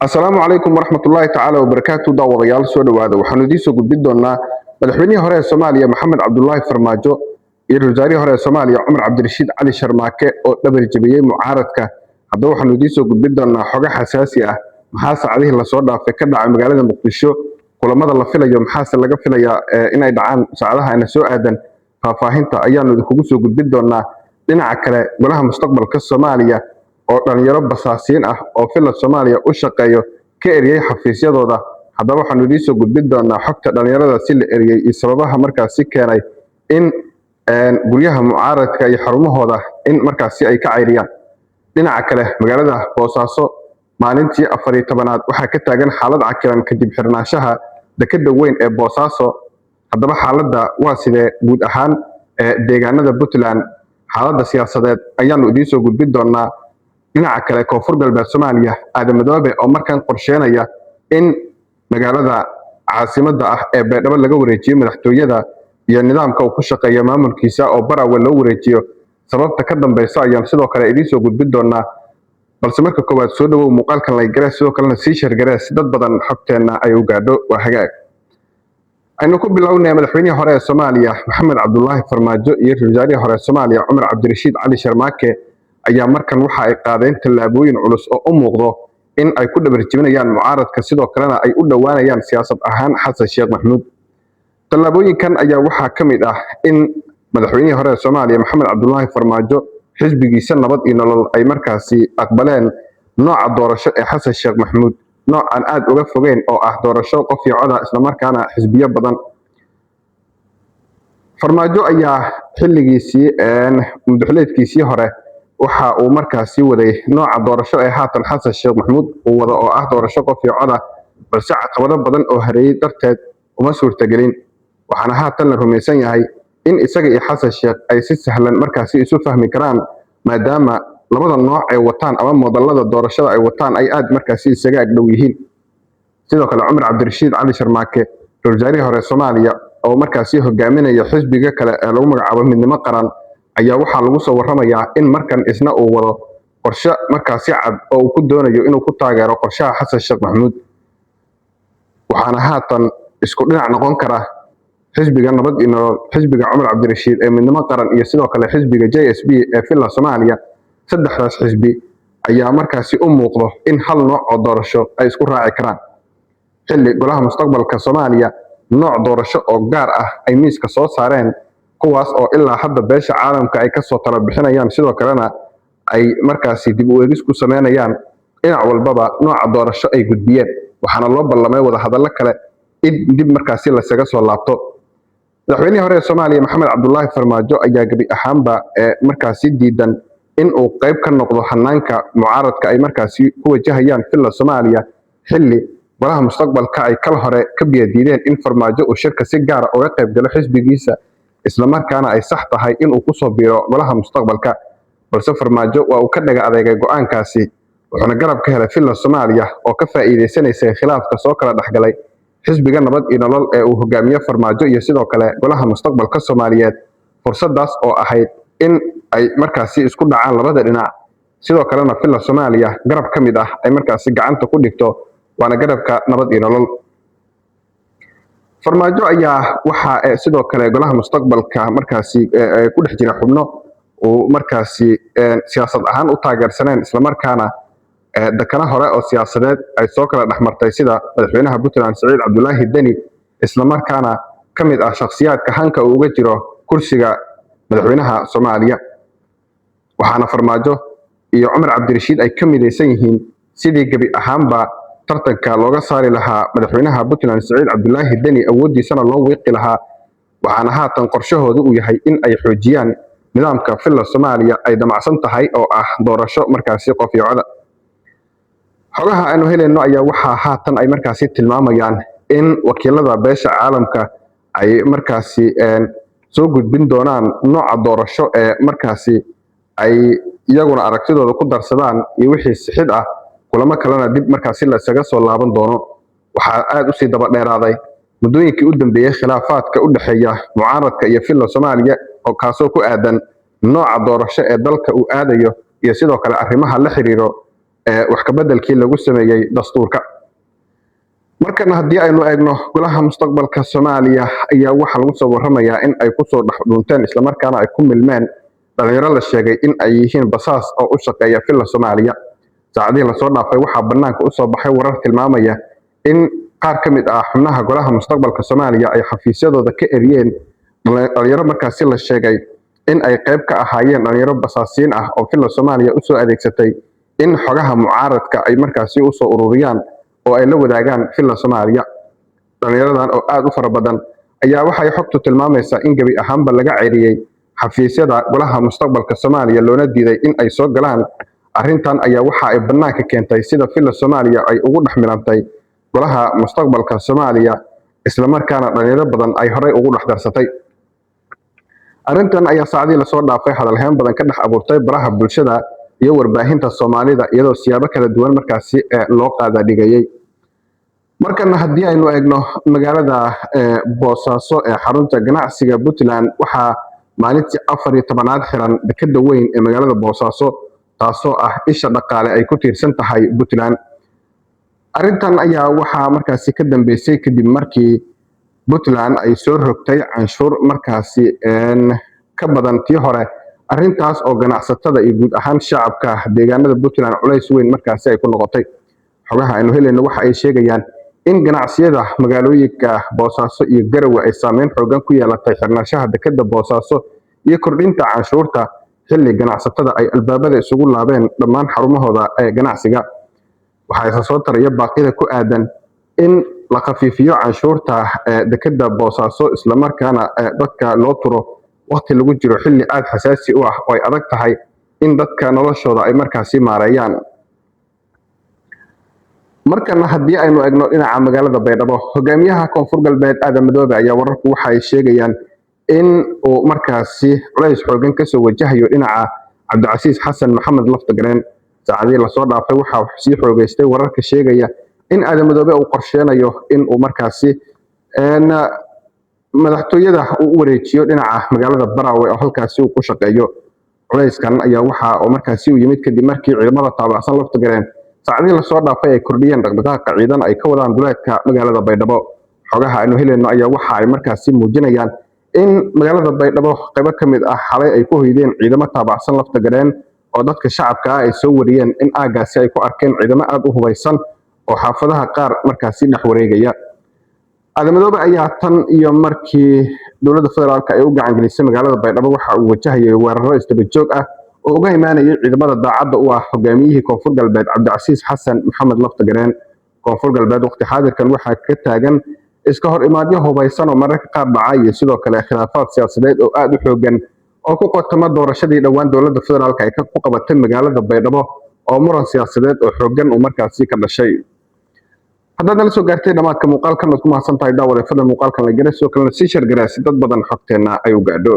Asalaamu calaykum waraxmatullaahi tacaala wabarakaatu daawadayaal soo dhawaada waxaanu idiin soo gudbin doonaa madaxweynihii hore ee Soomaaliya Maxamed Cabdullaahi Farmaajo iyo ra'iisul wasaarihii hore ee Soomaaliya Cumar Cabdirashiid Cali Sharmaake oo dhabar jabiyay mucaaradka. Haddaba waxaanu idiin soo gudbin doonaa xogo xasaasi ah maxaa saacadihii la soo dhaafay ka dhacay magaalada Muqdisho, kulamada la filayo maxaase laga filayaa inay dhacaan saacadaha ayna soo aadan. Faahfaahinta ayaanu idinkugu soo gudbin doonaa. Dhinaca kale golaha mustaqbalka Soomaaliya oo dhalinyaro basaasiin ah oo fila Soomaaliya u shaqeeyo ka eriyay xafiisyadooda. Haddaba waxaanu idiin soo gudbin doonaa xogta dhalinyarada si la eriyay iyo sababaha markaasi keenay in guryaha mucaaradka iyo xarumahooda in markaasi ay ka cayriyaan. Dhinaca kale magaalada Boosaaso maalintii 14aad waxaa ka taagan xaalad cakiran kadib xirnaanshaha dekedda weyn ee Boosaaso. Haddaba xaaladda waa sidee guud ahaan deegaanada Puntland, xaaladda siyaasadeed ayaanu idiin soo gudbin doonaa. dhinaca kale koonfur galbeed Soomaaliya Aadan Madoobe oo markan qorsheynaya in magaalada caasimadda ah ee Beledweyne laga wareejiyo madaxtooyada iyo nidaamka uu ku shaqeeyo maamulkiisa oo Barawe loo wareejiyo. Sababta ka dambeysa ayaan sidoo kale idiin soo gudbin doonaa. Balse marka koowaad soo dhawow muuqaalkan like garees sidoo kalena sii share garees dad badan xogteena ay u gaadho. Waa hagaag aynu ku bilownay madaxweynihii hore ee Soomaaliya Maxamed Cabdullaahi Farmaajo iyo ra'iisul wasaarihii hore ee Soomaaliya Cumar Cabdirashiid Cali Sharmaake ayaa markan waxa ay qaadeen tallaabooyin culus oo u muuqdo in ay ku dhabar jebinayaan mucaaradka sidoo kalena ay u dhowaanayaan siyaasad ahaan Xasan Sheekh Maxamuud. Tallaabooyinkan ayaa waxaa ka mid ah in madaxweynihii hore ee Soomaaliya Maxamed Cabdullaahi Farmaajo xisbigiisa Nabad iyo Nolol ay markaasi aqbaleen nooca doorasho ee Xasan Sheekh Maxamuud, nooc aan aad uga fogeyn oo ah doorasho qof iyo cod ah isla markaana xisbiyo badan. Farmaajo ayaa xilligiisii muddaxileedkiisii hore waxa uu markaasi waday nooca doorasho ee haatan Xasan Sheekh Maxamuud uu wado oo ah doorasho qof iyo cod ah, balse caqabado badan oo hareeyay darteed uma suurtagelin. Waxaana haatan la rumaysan yahay in isaga iyo Xasan Sheekh ay si sahlan markaasi isu fahmi karaan maadaama labada nooc ay wataan ama moodallada doorashada ay wataan ay aad markaasi isaga agdhow yihiin. Sidoo kale Cumar Cabdirashiid Cali Sharmaake ra'iisul wasaarihii hore Soomaaliya oo markaasi hogaaminaya xisbiga kale ee lagu magacaabo Midnimo Qaran ayaa waxaa lagu soo warramayaa in markan isna uu wado qorshe markaasi cad oo uu ku doonayo inuu ku taageero qorshaha Xasan Sheekh Maxamuud. Waxaana haatan isku dhinac noqon kara xisbiga Nabad iyo Nolol, xisbiga Cumar Cabdirashiid ee Midnimo Qaran iyo sidoo kale xisbiga JSB ee fila Soomaaliya. Saddexdaas xisbi ayaa markaasi u muuqdo in hal nooc oo doorasho ay isku raaci karaan. Xilli golaha mustaqbalka Soomaaliya nooc doorasho oo gaar ah ay miiska soo saareen kuwaas oo ilaa hadda beesha caalamka ay ka soo tala bixinayaan sidoo kalena ay markaasi dib u eegis ku sameynayaan dhinac walbaba nooca doorasho ay gudbiyeen. Waxaana loo ballamay wada hadallo kale in dib markaasi lasaga soo laabto. Madaxweynihii hore ee Soomaaliya Maxamed Cabdullaahi Farmaajo ayaa gabi ahaanba markaasi diidan in uu qayb ka noqdo hanaanka mucaaradka ay markaasi ku wajahayaan fila Soomaaliya xilli golaha mustaqbalka ay kala hore ka biyadiideen in Farmaajo uu shirka si gaar ah uga qayb galo xisbigiisa isla markaana ay sax tahay in uu ku soo biiro golaha mustaqbalka. Balse Farmaajo waa uu ka dhaga adeegay go'aankaasi wuxuuna garab ka helay fila Soomaaliya oo ka faa'iideysanaysa khilaafka soo kala dhaxgalay xisbiga Nabad iyo Nolol ee uu hogaamiyo Farmaajo iyo sidoo kale golaha mustaqbalka Soomaaliyeed. Fursadaas oo ahayd in ay markaasi isku dhacaan labada dhinac sidoo kalena fila Soomaaliya garab ka mid ah ay markaasi gacanta ku dhigto waana garabka Nabad iyo Nolol. Farmaajo ayaa waxa sidoo kale golaha mustaqbalka markaasi ku dhex jira xubno oo markaasi siyaasad ahaan u taageersaneen isla markaana dakana hore oo siyaasadeed ay soo kala dhaxmartay sida madaxweynaha Puntland Siciid Cabdullaahi Deni isla markaana ka mid ah shakhsiyaadka hanka uu uga jiro kursiga madaxweynaha Soomaaliya. Waxaana Farmaajo iyo Cumar Cabdirashiid ay ka midaysan yihiin sidii gabi ahaanba tartanka looga saari lahaa madaxweynaha Puntland Siciid Cabdullaahi Deni awoodiisana loo wiiqi lahaa. Waxaana haatan qorshahoodu u yahay in ay xoojiyaan nidaamka fila Soomaaliya ay damacsan tahay oo ah doorasho markaasi qof iyo cod. Xogaha aanu helayno ayaa waxaa haatan ay markaasi tilmaamayaan in wakiilada beesha caalamka ay markaasi soo gudbin doonaan nooca doorasho ee markaasi ay iyaguna aragtidooda ku darsadaan iyo wixii sixid ah kulamo kalena dib markaasi la isaga soo laaban doono. Waxaa aad u sii daba dheeraaday muddooyinkii u dambeeyay khilaafaadka u dhexeeya mucaaradka iyo fila Soomaaliya oo kaasoo ku aadan nooca doorasho ee dalka uu aadayo iyo sidoo kale arrimaha la xiriiro wax ka bedelkii lagu sameeyay dastuurka. markan haddii aynu eegno golaha mustaqbalka Soomaaliya ayaa waxa lagu soo waramayaa in ay ku soo dhaxdunteen isla markaana ay ku milmeen dhalinyaro la sheegay in ay yihiin basaas oo u shaqeeya filla Soomaaliya. saacadihii la soo dhaafay waxaa banaanka u soo baxay warar tilmaamaya in qaar ka mid ah xubnaha golaha mustaqbalka Soomaaliya ay xafiisyadooda ka eriyeen dhalinyaro markaasi la sheegay in ay qayb ka ahaayeen dhalinyaro basaasiin ah oo filla Soomaaliya u soo adeegsatay in xogaha mucaaradka ay markaasi u soo ururiyaan oo ay la wadaagaan filla Soomaaliya. dhalinyaradan oo aad u fara badan ayaa waxay xogtu tilmaamaysaa in gabi ahaanba laga ceeriyay xafiisyada golaha mustaqbalka Soomaaliya loona diiday in ay soo galaan. arrintan ayaa waxa ay banaanka keentay sida filla Soomaaliya ay ugu dhaxmilantay golaha mustaqbalka Soomaaliya isla markaana dhalinyaro badan ay horey ugu dhaxdarsatay. arrintan ayaa saacadii la soo dhaafay hadalhayn badan ka dhex abuurtay baraha bulshada iyo warbaahinta Soomaalida iyadoo siyaabo kala duwan markaasi loo qaada dhigayay. markan haddii aynu eegno magaalada Boosaaso ee xarunta ganacsiga Puntland waxaa maalintii 14aad xiran dekedda weyn ee magaalada Boosaaso taasoo ah isha dhaqaale ay ku tiirsan tahay Puntland. arrintan ayaa waxaa markaasi ka dambeysay kadib markii Puntland ay soo rogtay canshuur markaasi ka badan tii hore. arrintaas oo ganacsatada iyo guud ahaan shacabka deegaanada Puntland culays weyn markaasi ay ku noqotay. xogaha aynu helayno waxa ay sheegayaan in ganacsiyada magaalooyinka Boosaaso iyo Garowe ay saameyn xooggan ku yeelatay xirnaanshaha dekedda Boosaaso iyo kordhinta canshuurta xilli ganacsatada ay albaabada isugu laabeen dhammaan xarumahooda ee ganacsiga. waxaa soo taraya baaqida ku aadan in la khafiifiyo canshuurta dekedda Boosaaso isla markaana dadka loo turo waqti lagu jiro xilli aad xasaasi u ah oo ay adag tahay in dadka noloshooda ay markaasi maareeyaan. markan haddii aynu eegno dhinaca magaalada Baydhabo hogaamiyaha Koonfur Galbeed Aadan Madoobe ayaa wararku waxa ay sheegayaan in uu markaasi culays xooggan ka soo wajahayo dhinaca Cabdicasiis Xasan Maxamed Laftagareen. saacadihii la soo dhaafay waxa uu sii xoogaystay wararka sheegaya in Aadan Madoobe uu qorsheenayo in uu markaasi madaxtooyada uu u wareejiyo dhinaca magaalada Baraawe oo halkaasi uu ku shaqeeyo. culayskan ayaa waxa uu markaasi u yimid kadib markii ciidamada taabacsan Laftagareen saacadihii la soo dhaafay ay kordhiyeen dhaqdhaqaaqa ciidan ay ka wadaan duleedka magaalada Baydhabo. xogaha aynu helayno ayaa waxa ay markaasi muujinayaan in magaalada Baydhabo qaybo ka mid ah xalay ay ku hoydeen ciidamo taabacsan Laftagareen oo dadka shacabka ah ay soo wariyeen in aagaasi ay ku arkeen ciidamo aad u hubeysan oo xaafadaha qaar markaasi dhex wareegaya. Aadan Madoobe ayaa tan iyo markii dowladda federaalka ay u gacan gelisay magaalada Baydhabo waxa uu wajahayay weeraro isdaba joog ah oo uga imaanayay ciidamada daacadda u ah hogaamiyihii Koonfur Galbeed Cabdicasiis Xasan Maxamed Laftagareen. Koonfur Galbeed waqti xaadirkan waxaa ka taagan iska hor imaadyo hubeysan oo mararka qaar dhacay iyo sidoo kale khilaafaad siyaasadeed oo aad u xooggan oo ku qotoma doorashadii dhawaan dowladda federaalka ay ku qabatay magaalada Baydhabo oo muran siyaasadeed oo xooggan uu markaasi ka dhashay. haddaad nala soo gaartay dhamaadka muuqaalkan waad ku mahadsantahay daawada fadlan muuqaalkan la garay sidoo kalena sii share garaa si dad badan xogteena ay u gaadho.